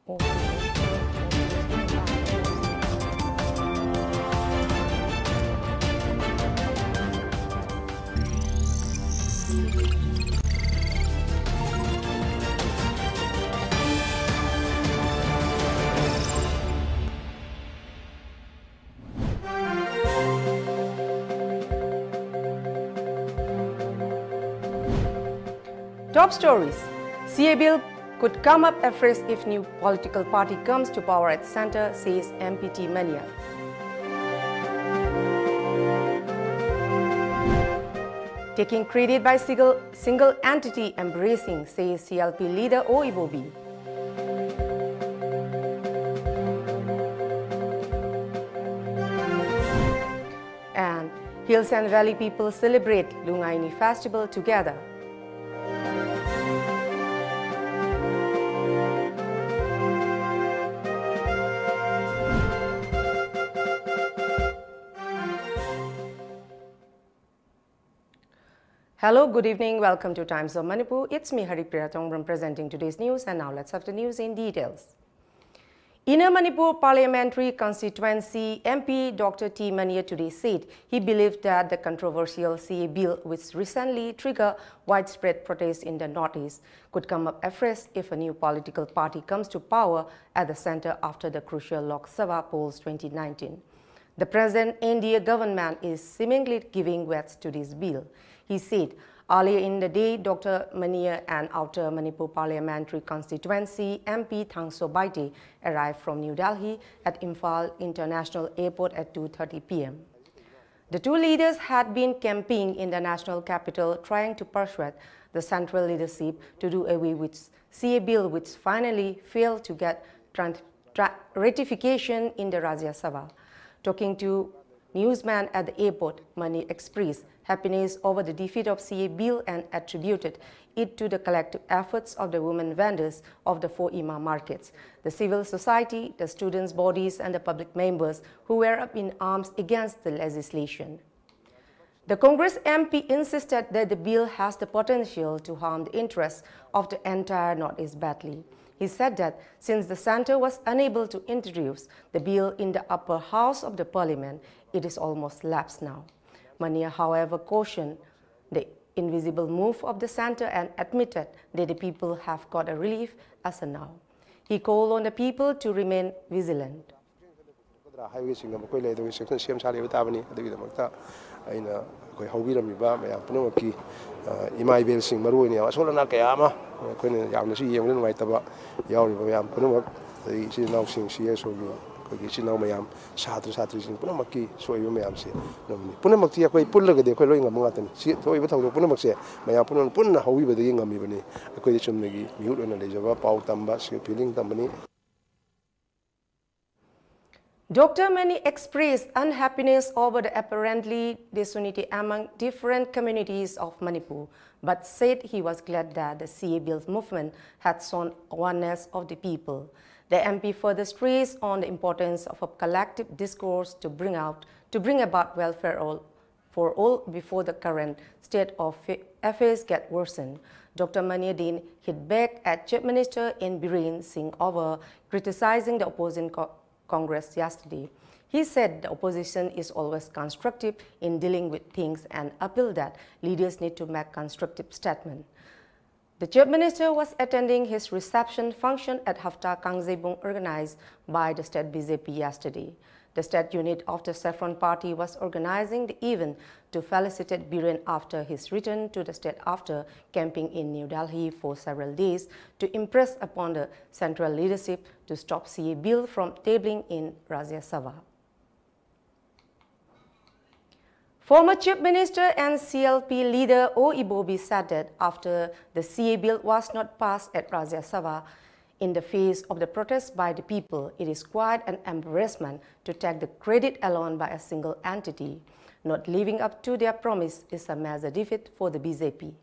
Top stories. CA bill could come up afresh if new political party comes to power at centre, says MPT Mania. Taking credit by single entity embracing, says CLP leader O Ibobi. And Hills and Valley people celebrate Lungaini festival together. Hello, good evening. Welcome to Times of Manipur. It's me, HARIPRIYA, presenting today's news, and now let's have the news in details. Inner Manipur Parliamentary Constituency MP Dr. T. Mania today said he believed that the controversial CA bill, which recently triggered widespread protests in the Northeast, could come up afresh if a new political party comes to power at the centre after the crucial Lok Sabha polls 2019. The present NDA government is seemingly giving weight to this bill. He said earlier in the day, Dr. Mania and Outer Manipur Parliamentary Constituency MP Thangso Baite arrived from New Delhi at Imphal International Airport at 2:30 p.m. The two leaders had been campaigning in the national capital trying to persuade the central leadership to do away with CA bill, which finally failed to get ratification in the Rajya Sabha. Talking to newsmen at the airport, Mani expressed happiness over the defeat of CA bill and attributed it to the collective efforts of the women vendors of the 4 IMA markets, the civil society, the students' bodies and the public members who were up in arms against the legislation. The Congress MP insisted that the bill has the potential to harm the interests of the entire Northeast badly. He said that since the centre was unable to introduce the bill in the upper house of the parliament, it is almost lapsed now. Mania, however, cautioned the invisible move of the centre and admitted that the people have got a relief as of now. He called on the people to remain vigilant. Dr. Mani expressed unhappiness over the apparently disunity among different communities of Manipur, but said he was glad that the CA bill movement had shown oneness of the people. The MP further stressed on the importance of a collective discourse to bring about welfare for all before the current state of affairs get worsened. Dr. Mani then hit back at Chief Minister N. Biren Singh over criticizing the opposing Congress yesterday. He said the opposition is always constructive in dealing with things and appealed that leaders need to make constructive statements. The Chief Minister was attending his reception function at Hafta Kangjebung organized by the state BJP yesterday. The state unit of the Saffron Party was organizing the event to felicitate Biren after his return to the state after camping in New Delhi for several days to impress upon the central leadership to stop CA bill from tabling in Rajya Sabha. Former Chief Minister and CLP leader O. Ibobi said that after the CA bill was not passed at Rajya Sabha, in the face of the protests by the people, it is quite an embarrassment to take the credit alone by a single entity. Not living up to their promise is a major defeat for the BJP.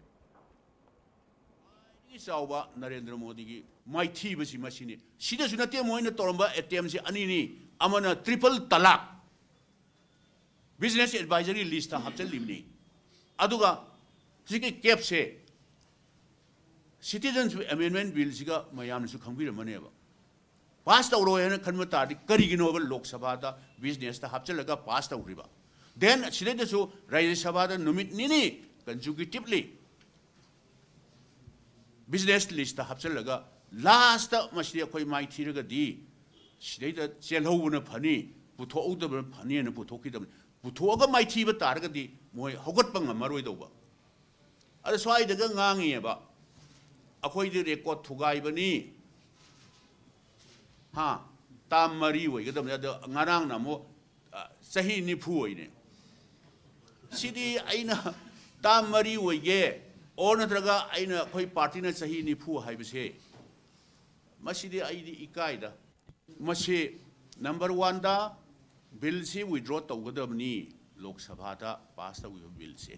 Narendra Modi my tea was machine. She does not tell me Toromba attempts Anini, Amana triple talak. Business advisory list of Hapsel Limni. Aduga, Siki kept say Citizens Amendment Bill Siga Mayam to come with a maneuver. pass tawro hena khanma tadi karigino ba Lok Sabha da business ta hapchalaga pass tawriba then side da so Rajya Sabha da numit nini consecutively business list ta hapchalaga last ta masri khoi mai thiraga di side da chelhobuna phani putho da phani na putho ki da putho ga mai thiba targa di moi hogat pang maroi do ba ada swai da ngangi ba akhoi de record thugai bani ha tam mari woi ga da ngarang na mo sahi ni phu woi ne sidi aina tam mari woi ge or na traga aina khoi party na sahi ni phu hai bise masidi aidi ikai da masi number 1 da bill si withdraw tawgadabni Lok Sabha da pass tawi bill si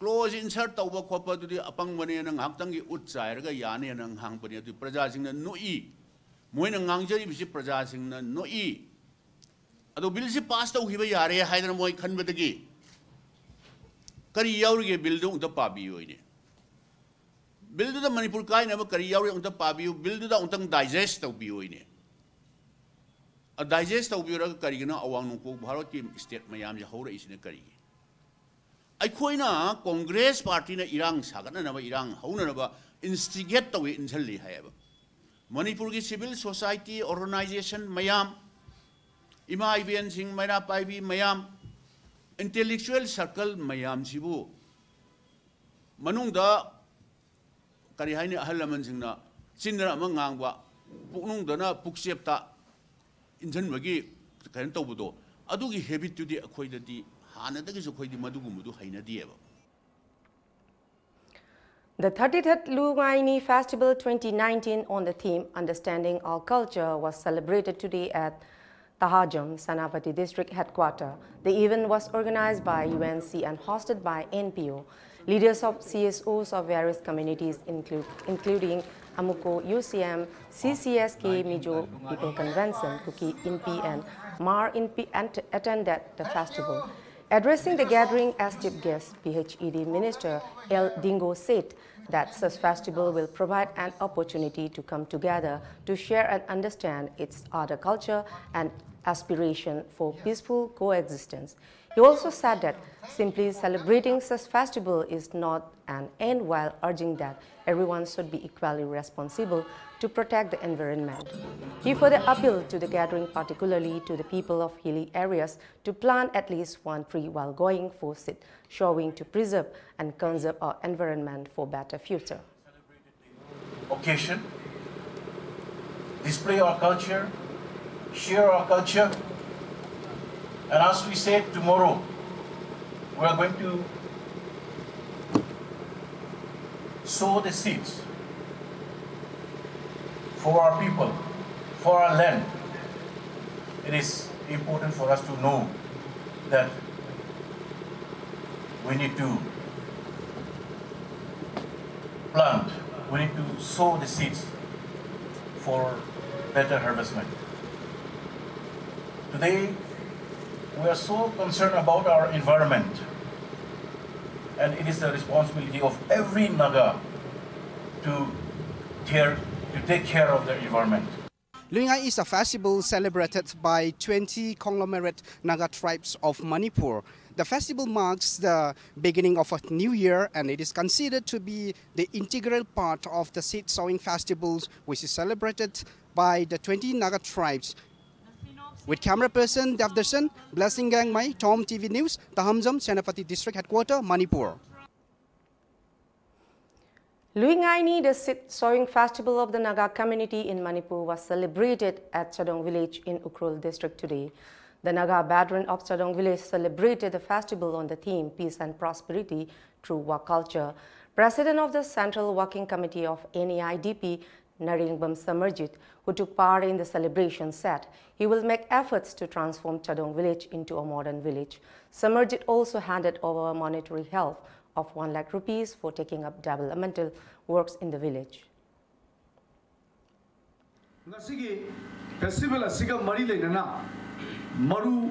close insert tawba khopa du apang mane na ngaktangi utchai ga yani na hang pani du praja sing na noi moina ngangjari bisi praja sing na noi ado bill si pass taw hiba yare haidana moi khanbadagi kari yaurige bill du unta pabi hoine bill du da Manipur kai na kari yaurige unta pabi bill du da untang digest taw bi hoine a digest taw bi ra kari gina awang nungpo bharat ki state mayam ja hora isine kari aikoina Congress party na irang sagana na ba irang hauna na ba instigate tawi injalli hayaba Manipur ki civil society organization mayam ima IBN sing maina paibi mayam intellectual circle mayam sibu manung da kari haini ahalaman sing na sinra mangang ba puknung da na puksep ta injan bagi kan tawbudo adugi habit tu di akhoi da di The 33rd Lungaini Festival 2019 on the theme Understanding Our Culture was celebrated today at Tahajam, Sanapati District Headquarters. The event was organized by UNC and hosted by NPO. Leaders of CSOs of various communities including Amuko, UCM, CCSK, Mijo People Convention, Kuki, INPI and MAR INPI attended the festival. Addressing the gathering as chief guest, PHED Minister El Dingo said that such festival will provide an opportunity to come together to share and understand its other culture and aspiration for peaceful coexistence. He also said that simply celebrating such festival is not an end, while urging that everyone should be equally responsible to protect the environment. He further appealed to the gathering, particularly to the people of hilly areas, to plant at least one tree while going for sit, showing to preserve and conserve our environment for better future. Occasion, display our culture, share our culture, and as we said, tomorrow we are going to sow the seeds for our people, for our land. It is important for us to know that we need to plant, we need to sow the seeds for better harvestment. Today, we are so concerned about our environment, and it is the responsibility of every Naga to take care of the environment. Lungai is a festival celebrated by 20 conglomerate Naga tribes of Manipur. The festival marks the beginning of a new year, and it is considered to be the integral part of the seed sowing festivals, which is celebrated by the 20 Naga tribes. With camera person Devdarshan, Blessing Gang Mai, Tom TV News, Tahamjam, Senapati District Headquarters, Manipur. Luingaini, the seed sowing festival of the Naga community in Manipur, was celebrated at Chadong village in Ukhrul district today. The Naga veteran of Chadong village celebrated the festival on the theme Peace and Prosperity through Work Culture. President of the Central Working Committee of NAIDP, Naringbam Samarjit, who took part in the celebration, said he will make efforts to transform Chadong village into a modern village. Samarjit also handed over monetary help of 1 lakh rupees for taking up developmental works in the village. Festival asiga mari lenana maru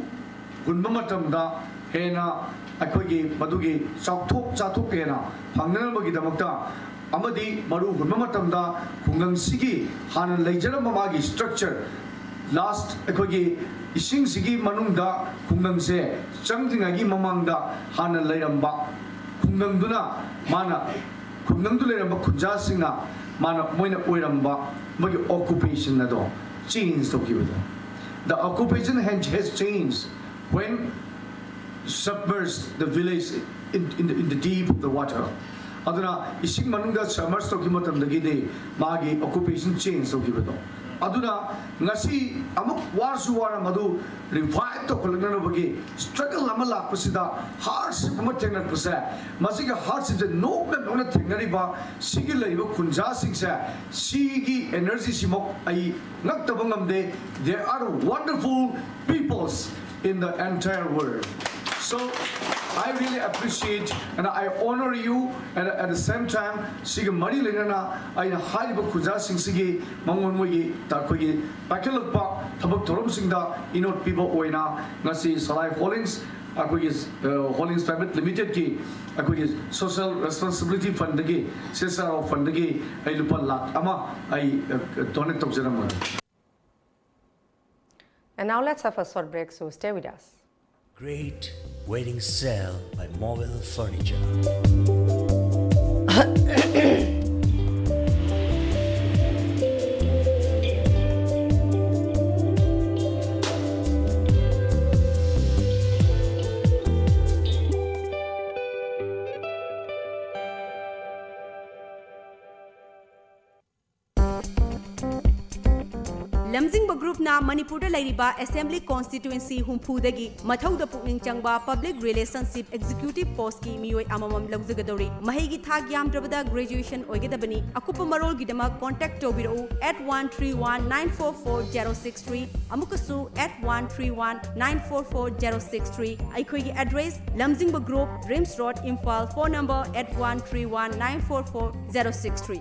gunbamatamda hena akhogi madugi chathok hena phangnabagi damakta amadi maru hunmatamda kungang sigi hanan leijara mamagi structure last ekogi ising sigi manungda kungang se changdingagi mamangda hanan leiramba kungang duna mana kungang du leiramba kunja singa mana moina oiramba magi occupation na do change to give the occupation has changed when submerged the village in the deep of the water. Aduna ising manungda submerged to kimatam dagide magi occupation change to give it. Aduna ngasi amuk warsu wara madu revive to kolagna bagi struggle amala pasida hardship amatenga pasa masiga hardship the no na thengari ba sigi laiba kunja singsa sigi energy simok ai naktabangamde. There are wonderful peoples in the entire world. So I really appreciate and I honor you, and at the same time, Siga Mari Lena, I highly Kuza Sing Sigi, Mangonwigi, Takogi, Bakalapa, Tabak Torom Singda, Inot people Oina, Nasi Salai Holdings, Akwigis Holdings Private Limited Key, Akwigis Social Responsibility Fundagi, Cesar of Fundagi, I Lupa Lat Ama, I donate to Zeraman. And now let's have a short break, so stay with us. Great Wedding Sale by Mobile Furniture. lamjingba group na Manipur da lairiba assembly constituency humpudagi mathau da pukning changba public relationship executive post ki miyoi amamam lawjagadori mahigi thak yamdrabada graduation oigedabani akupa marol gidama contact tobirau at 131944063 amukasu at 131944063 aikhoi gi address lamjingba group Dreams Road Imphal phone number at 131944063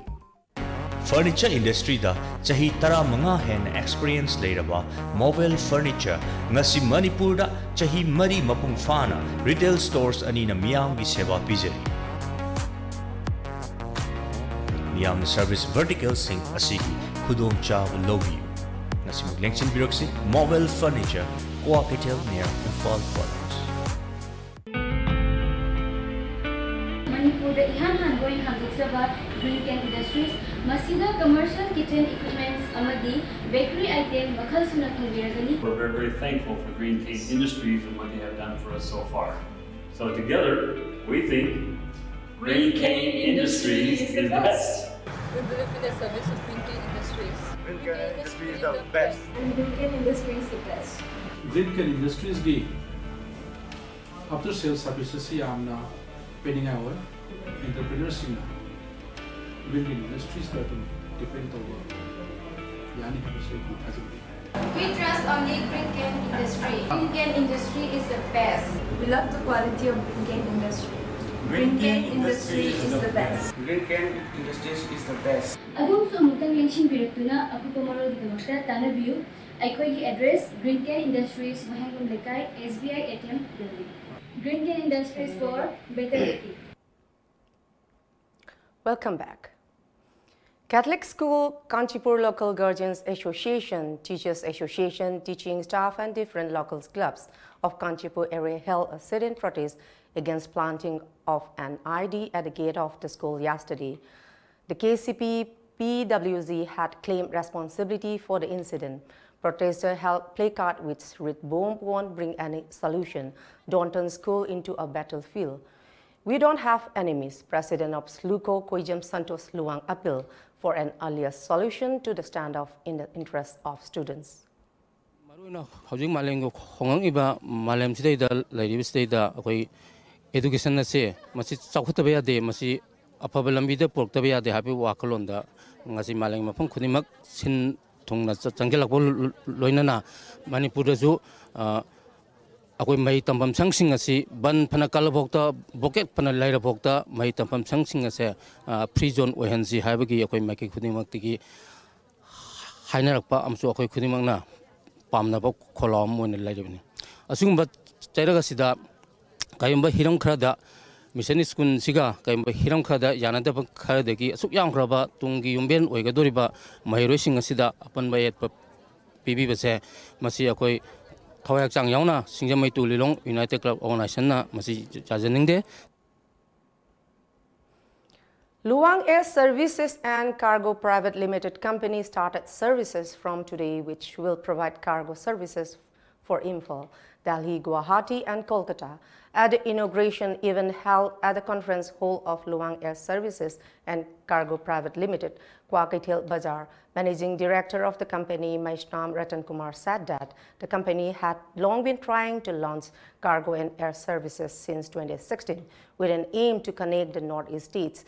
Furniture industry da chahi tara manga hen experience leiraba Mobile Furniture ngasi Manipur da chahi mari mapung fana retail stores ani na miyam gi seva pijari miyam service vertical sing asigi khudong chaw lobi ngasi muglengchin biroksi Mobile Furniture Coacatel near Imphal College Manipur da ihan hangoin hangduksaba Green Can Industries Masida commercial kitchen equipments amadi bakery item makhal suna thongiragani. We're very, very thankful for Green Cane Industries and what they have done for us so far. So together, we think Green Cane Industries is the best. We believe in the service of Green Cane Industries. Green Cane Industries is the best. Green Cane Industries is the best. Green Cane Industries gi after sales services si amna pending hour entrepreneurs sing Green Cane Industries ka depend over yani ka se possibility. We trust only Green Cane Industry. Green Cane Industry is the best. We love the quality of Green Cane Industry. Green Cane Industries is the best. Green Cane Industries is the best. Agum samutang lengshin biratuna akupa marol gidamakta tanabiu aikhoi address Green Cane Industries Mahangum Lekai SBI ATM building. Green Cane Industries for better living. Welcome back. Catholic School, Kanchipur Local Guardians Association, Teachers Association, teaching staff and different local clubs of Kanchipur area held a sit-in protest against planting of an ID at the gate of the school yesterday. The KCP PWZ had claimed responsibility for the incident. Protesters held placard which read "Bomb won't bring any solution. Don't turn school into a battlefield." We don't have enemies. President of SLUCO, Koijam Santos Luang, appealed for an earlier solution to the standoff in the interest of students. Housing Malang Hong Iba Malam today, the lady state the education say, Massi Sakutavia de Massi Apabalambida Portavia de Happy Wakalonda, Nasi Malang Mapon Kudimak, Sin Tonga Tangela Loinana, Manipurazu. Aku mai tampam sangsing asi ban panakal bokta boket panalaira bokta mai tampam sangsing ase free zone ohensi haibagi aku mai ki khudimak tigi hainarakpa amsu aku khudimang na pamna bok kholom mon lairabni asung ba chairaga sida kayumba hirang khrada mission school siga kai hiram khada yanada khadagi asuk yang khraba tungi yumben oigadoriba mahiroi sing asida apan bayet pibi base masi akoi thawyak chang yauna singjamai tu lilong United Club Organization na masi jajaningde. Luang Air Services and Cargo Private Limited Company started services from today, which will provide cargo services for Imphal, Delhi, Guwahati and Kolkata. At the inauguration event held at the conference hall of Luang Air Services and Cargo Private Limited, Kwakaithel Bazar, Managing Director of the company, Maishnam Ratan Kumar, said that the company had long been trying to launch cargo and air services since 2016 with an aim to connect the Northeast states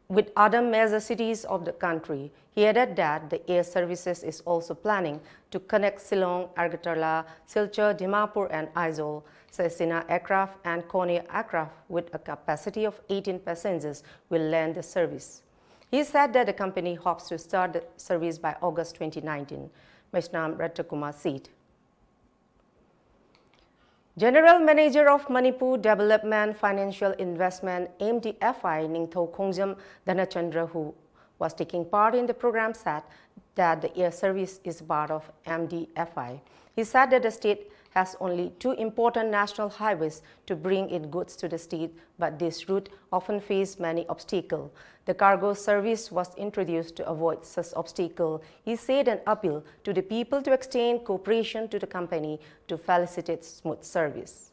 with other major cities of the country. He added that the air services is also planning to connect Shillong, Agartala, Silchar, Dimapur and Aizawl. Cessna aircraft and Cornier aircraft with a capacity of 18 passengers will land the service. He said that the company hopes to start the service by August 2019. Maishnam Ratakumar said. General Manager of Manipur Development Financial Investment MDFI Ningtho Khongjam Dhanachandra, who was taking part in the program, said that the air service is part of MDFI. He said that the state has only 2 important national highways to bring in goods to the state, but this route often faces many obstacles. The cargo service was introduced to avoid such obstacles. He said an appeal to the people to extend cooperation to the company to facilitate smooth service.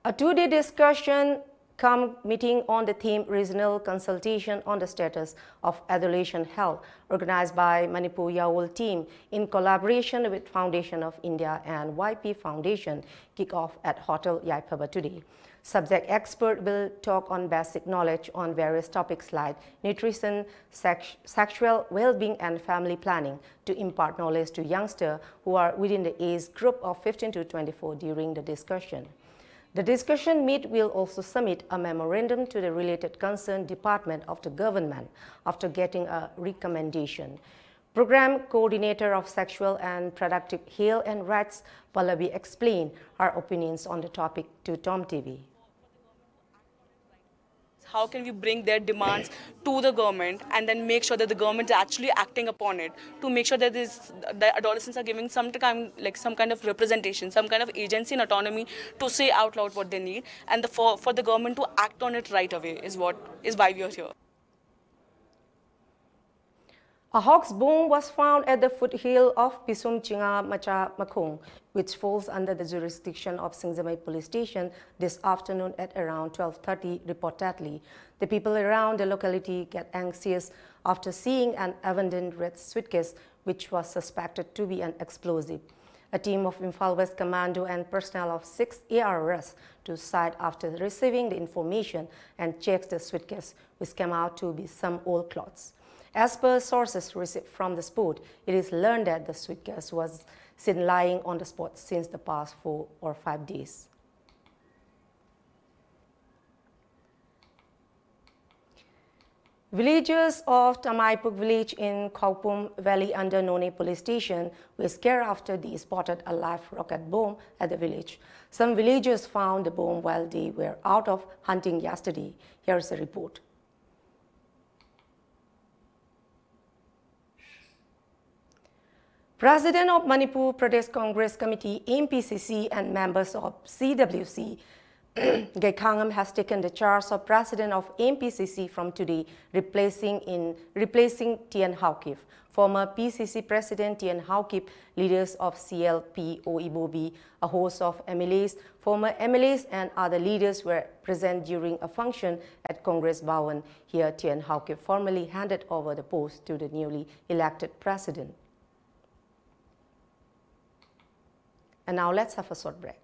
A 2-day discussion meeting on the theme Regional Consultation on the Status of Adolescent Health, organized by Manipur Yaul team in collaboration with Foundation of India and YP Foundation, kick off at Hotel Yaipaba today. Subject expert will talk on basic knowledge on various topics like nutrition, sexual well-being and family planning to impart knowledge to youngsters who are within the age group of 15 to 24 during the discussion. The discussion meet will also submit a memorandum to the related concerned department of the government after getting a recommendation. Program Coordinator of Sexual and Productive Health and Rights, Pallavi, explained her opinions on the topic to Tom TV. How can we bring their demands to the government and then make sure that the government is actually acting upon it to make sure that the adolescents are giving some kind of representation, some kind of agency and autonomy to say out loud what they need, and for the government to act on it right away is why we are here. A hawk's bone was found at the foothill of Pisum Chinga Macha Makong, which falls under the jurisdiction of Singzamai Police Station this afternoon at around 12:30 reportedly. The people around the locality get anxious after seeing an abandoned red suitcase which was suspected to be an explosive. A team of Imphal West Commando and personnel of 6 ARS to site after receiving the information and checks the suitcase, which came out to be some old clothes. As per sources received from the spot, it is learned that the suitcase was seen lying on the spot since the past 4 or 5 days. Villagers of Tamaipuk village in Khaupum Valley under None police station were scared after they spotted a live rocket bomb at the village. Some villagers found the bomb while they were out of hunting yesterday. Here's a report. President of Manipur Pradesh Congress Committee, MPCC, and members of CWC, Gaikhangam has taken the charge of President of MPCC from today, replacing Tien Haukip. Former PCC President Tien Haukip, leaders of CLP, Oibobi, a host of MLAs, former MLAs, and other leaders were present during a function at Congress Bhawan. Here, Tien Haukip formally handed over the post to the newly elected president. And now let's have a short break.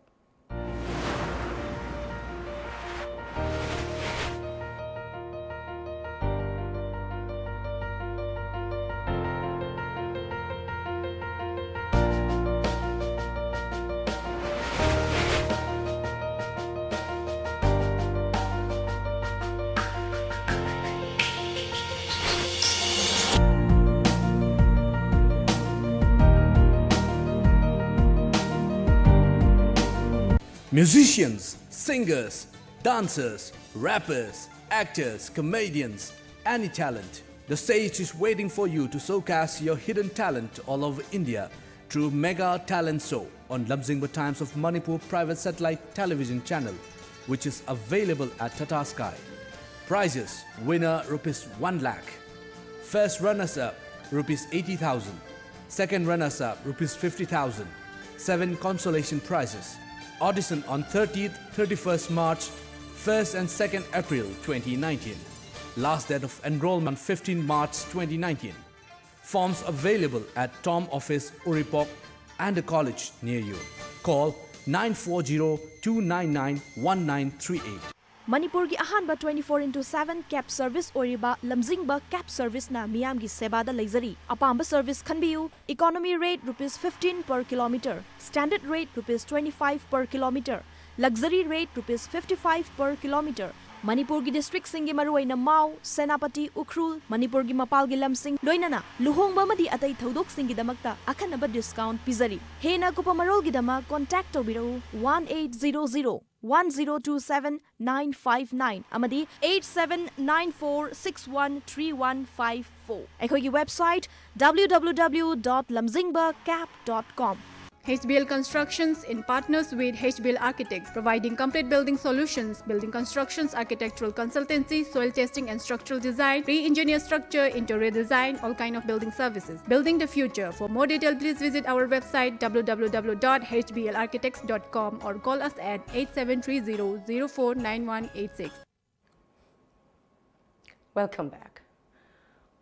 Musicians, singers, dancers, rappers, actors, comedians, any talent. The stage is waiting for you to showcase your hidden talent all over India through Mega Talent Show on Lamjingba Times of Manipur private satellite television channel, which is available at Tata Sky. Prizes: winner ₹1 lakh, first runners-up ₹80,000, second runners-up ₹50,000, 7 consolation prizes. Audition on 30th, 31st March, 1st and 2nd April 2019. Last date of enrollment 15 March 2019. Forms available at Tom Office, Uripok and a college near you. Call 940-299-1938. Manipur ki ahanba 24/7 cab service oriba Lamjingba cab service na miyam gi seba da leizari. Apamba service khanbiu. Economy rate ₹15 per kilometer. Standard rate ₹25 per kilometer. Luxury rate ₹55 per kilometer. Manipur gi district singi maruaina Mau, Senapati, Ukhrul, Manipur gi mapal gi lamsing loinana luhongba madi atai thodok singi damakta akhanaba discount pizari. Hena kupamarol gi dama contact tobiro 1800-1027-959 amadi 8794613154. Ekhogi website www.lamjingbacap.com. HBL Constructions in partners with HBL Architects, providing complete building solutions, building constructions, architectural consultancy, soil testing and structural design, re-engineer structure, interior design, all kind of building services. Building the future. For more detail, please visit our website www.hblarchitects.com or call us at 8730-049186. Welcome back.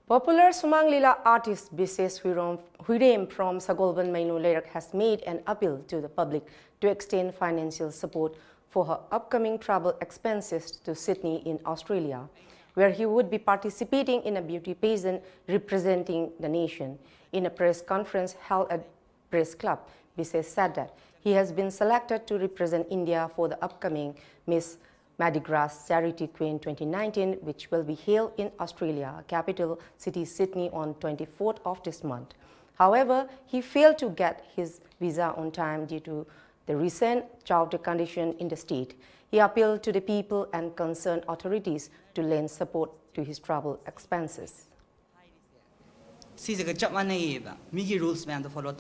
Popular Sumang Lila artist Bises Huirem from Sagolban Mainu Lerak has made an appeal to the public to extend financial support for her upcoming travel expenses to Sydney in Australia, where he would be participating in a beauty pageant representing the nation. In a press conference held at Press Club, Bises said that he has been selected to represent India for the upcoming Miss Mardi Gras Charity Queen 2019, which will be held in Australia, capital city Sydney on 24th of this month. However, he failed to get his visa on time due to the recent drought condition in the state. He appealed to the people and concerned authorities to lend support to his travel expenses. rules follow.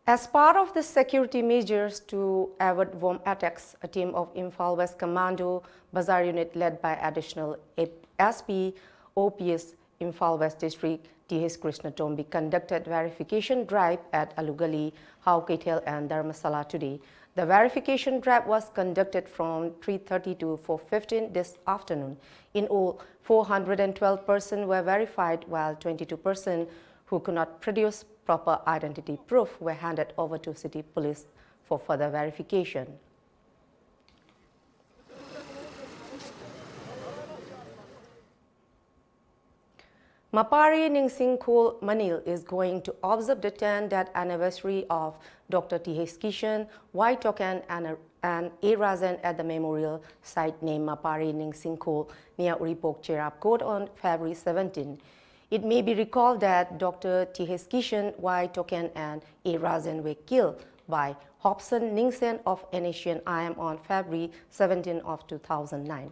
As part of the security measures to avoid bomb attacks, a team of Imphal West Commando Bazaar Unit led by additional SP OPS Imphal West District TH Krishna Tombi conducted verification drive at Alugali, Hauketel and Dharmasala today. The verification drive was conducted from 3:30 to 4:15 this afternoon. In all, 412 persons were verified, while 22 persons who could not produce proper identity proof were handed over to city police for further verification. Mapari Ningsing Kul Manil is going to observe the 10th anniversary of Dr. T.H. Kishan, Y. Tokan and A. Rajan at the memorial site named Mapari Ningsing Kul near Uripok, Cherab Court on February 17. It may be recalled that Dr. T.H. Kishan, Y. Tokan and A. Rajan were killed by Hobson Ningsen of NACN IM on February 17 of 2009.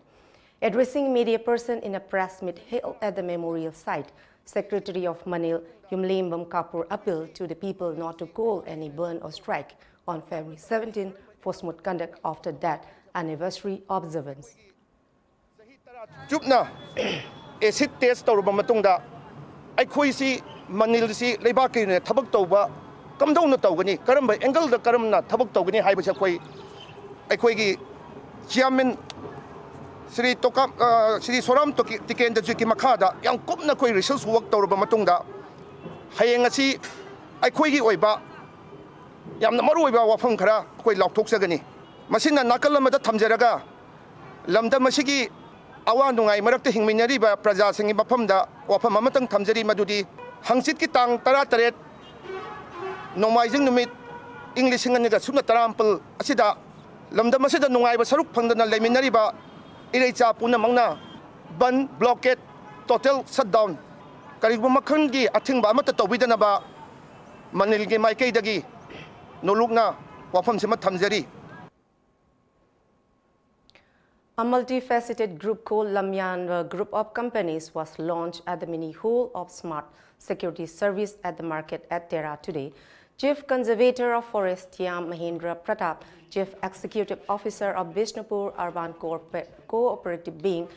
Addressing media person in a press meet held at the memorial site, Secretary of Manil, Yumlembam Kapoor appealed to the people not to call any burn or strike on February 17 for smooth conduct after that anniversary observance. Jupna, acid test or Bamatunda, I quasi Manil si Lebaki in a Tabaktoba, come down the Togani, Karamba, Engel the Karamna, Tabakogani, Hibachakwe, Equagi, Chiamin. Sri Tokam, Sri Soram Tiken the Jiki Makada, young Kopna Koi research worked over Bamatunda. Hayangasi, I Quigi Oiba, Yam Maruiba Wafankara, Koi Lok Toksagani, Masina Nakalamata Tamjaraga, Lamda Masigi, Awanungai, Marakta Hingminariba, Praja Singing Bapamda, Wapamatan Tamjari Madudi, Hangsit Kitang, Tarataret, Nomizing the meat, English and the Sunatarampel, Asida, Lamda Masida Nungai, Saruk Pandana Leminariba. Irecha puna mangna ban blockade total shutdown karibu makhangi athingba amata tobidana ba manilgi maikaidagi nolukna wafam sima thamjari. A multifaceted group called Lamjingba Group of Companies was launched at the mini hall of Smart Security Service at the market at Tera today. Chief Conservator of Forest Tiam Mahendra Pratap, Chief Executive Officer of Bishnupur Urban Cooperative Bank,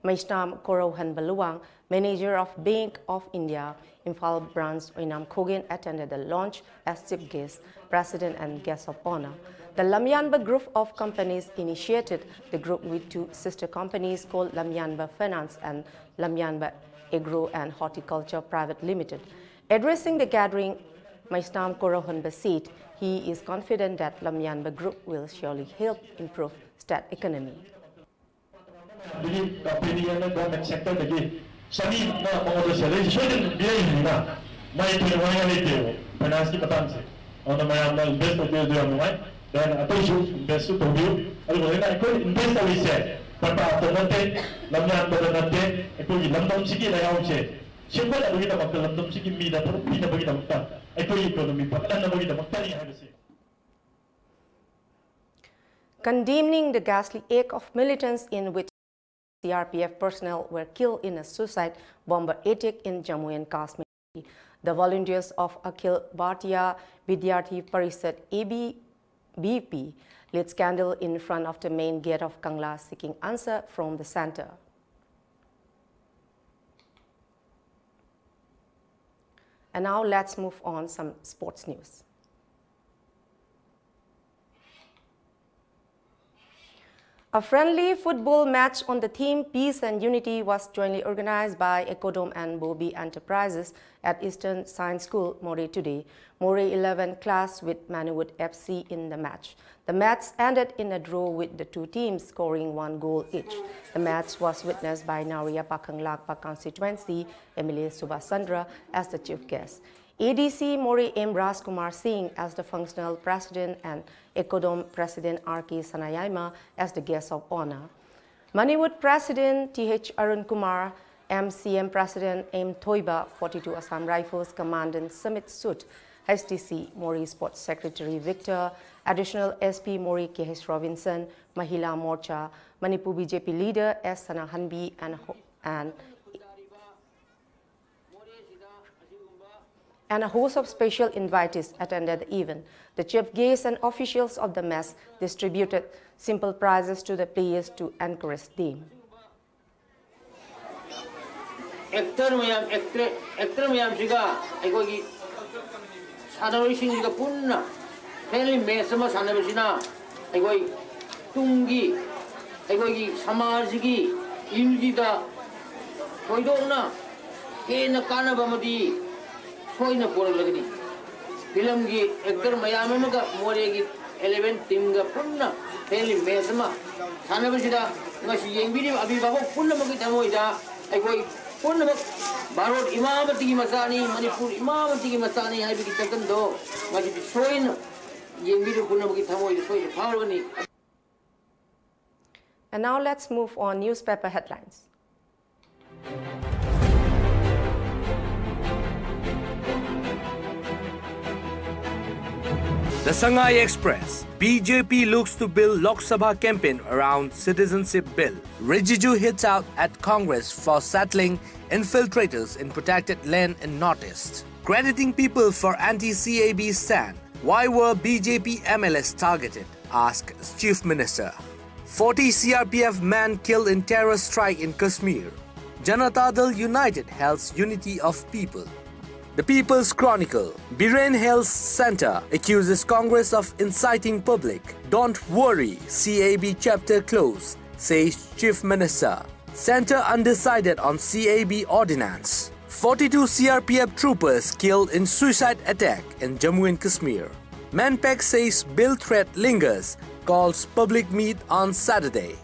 Maishnam Korohan Baluwang, Manager of Bank of India, Imphal Branch Oinam Kogen attended the launch as chief guest, President and guest of honor. The Lamjingba Group of Companies initiated the group with two sister companies called Lamjingba Finance and Lamjingba Agro and Horticulture Private Limited. Addressing the gathering, Maishnam Korohan said he is confident that Lamjingba Group will surely help improve state economy. Dan atau invest to view, kalau kita ikut invest tadi saya, pada nanti, lamnya pada nanti, ikut lamdom segi layan saya. Siapa nak bagi dapat lamdom segi mida, mida bagi dapat, ikut ekonomi, pakai bagi dapat ni ada sih. Condemning the ghastly act of militants in which CRPF personnel were killed in a suicide bomber attack in Jammu and Kashmir, the volunteers of Akhil Bharatiya Vidyarthi Parishad ABVP lit candle in front of the main gate of Kangla seeking answer from the center. And now let's move on some sports news. A friendly football match on the theme Peace and Unity was jointly organized by Ekodom and Bobby Enterprises at Eastern Science School, Moree today. Moree 11 clashed with Manuwood FC in the match. The match ended in a draw with the two teams scoring 1 goal each. The match was witnessed by Naria Pakang Lakpa constituency, Emily Subhasandra as the chief guest. ADC Moree M. Rajkumar Singh as the functional president and Ekodom President R.K. Sanayama as the guest of honor. Manuwood President T.H. Arun Kumar, MCM President M. Thoiba, 42 Assam Rifles Commandant Samit Sut, HTC Moree Sports Secretary Victor, Additional SP Moree K.H. Robinson, Mahila Morcha, Manipur BJP leader S. Sana Hanbi and a host of special invitees attended the event. The chief guests and officials of the match distributed simple prizes to the players to encourage them. Actor mayam siga aikogi sanawai singiga punna family mesama sanabasina aikoi tungi aikogi samajigi unity da koidona hena kana bamadi Soina pura lagi. Film ki actor mayam में का मोरे की 11 team का पुन्ना पहले match में खाने में सीधा नशी ये भी अभी बाबू पुन्ना मगी थमो इधर एक कोई पुन्ना मग बारोट इमामती की मसानी मणिपुर इमामती की मसानी है भी कितने दो मगी सोइन ये भी पुन्ना मगी थमो इधर सोइन फाउल बनी. And now let's move on newspaper headlines. The Sangai Express. BJP looks to build Lok Sabha campaign around citizenship bill. Rijiju hits out at Congress for settling infiltrators in protected land in Northeast. Crediting people for anti-CAB stand. Why were BJP MLAs targeted? Asks Chief Minister. 40 CRPF men killed in terror strike in Kashmir. Janata Dal United hails unity of people. The People's Chronicle. Biren Health Center accuses Congress of inciting public. Don't worry, CAB chapter close, says Chief Minister. Center undecided on CAB ordinance. 42 CRPF troopers killed in suicide attack in Jammu and Kashmir. Manpak says bill threat lingers, calls public meet on Saturday.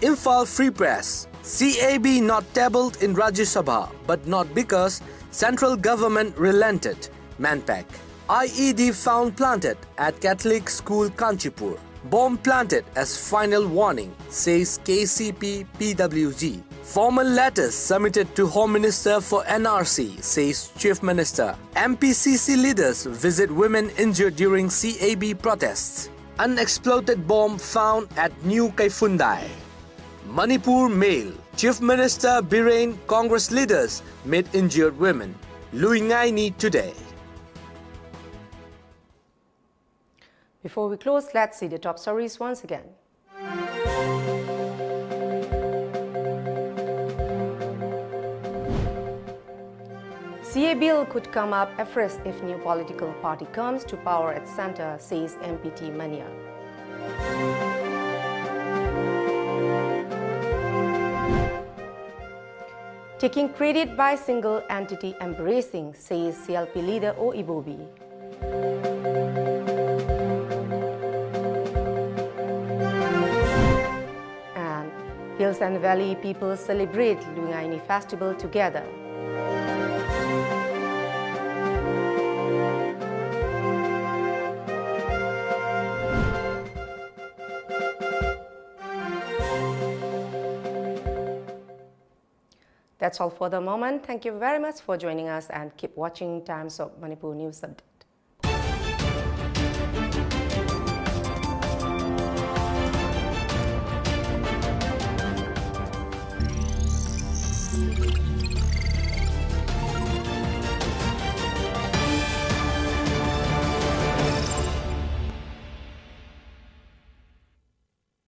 Imphal Free Press. CAB not tabled in Rajya Sabha, but not because central government relented. Manpak. IED found planted at Catholic School Kanchipur. Bomb planted as final warning, says KCP PWG. Formal letters submitted to Home Minister for NRC, says Chief Minister. MPCC leaders visit women injured during CAB protests. Unexploded bomb found at New Kaifundai. Manipur Mail. Chief Minister Biren Congress leaders meet injured women. Luingaini today. Before we close, let's see the top stories once again. CA bill could come up afresh if new political party comes to power at center, says MPT Mania. Taking credit by single entity embracing, says CLP leader O Ibobi. And Hills and Valley people celebrate Luingaini Festival together. That's all for the moment. Thank you very much for joining us and keep watching Times of Manipur News Update.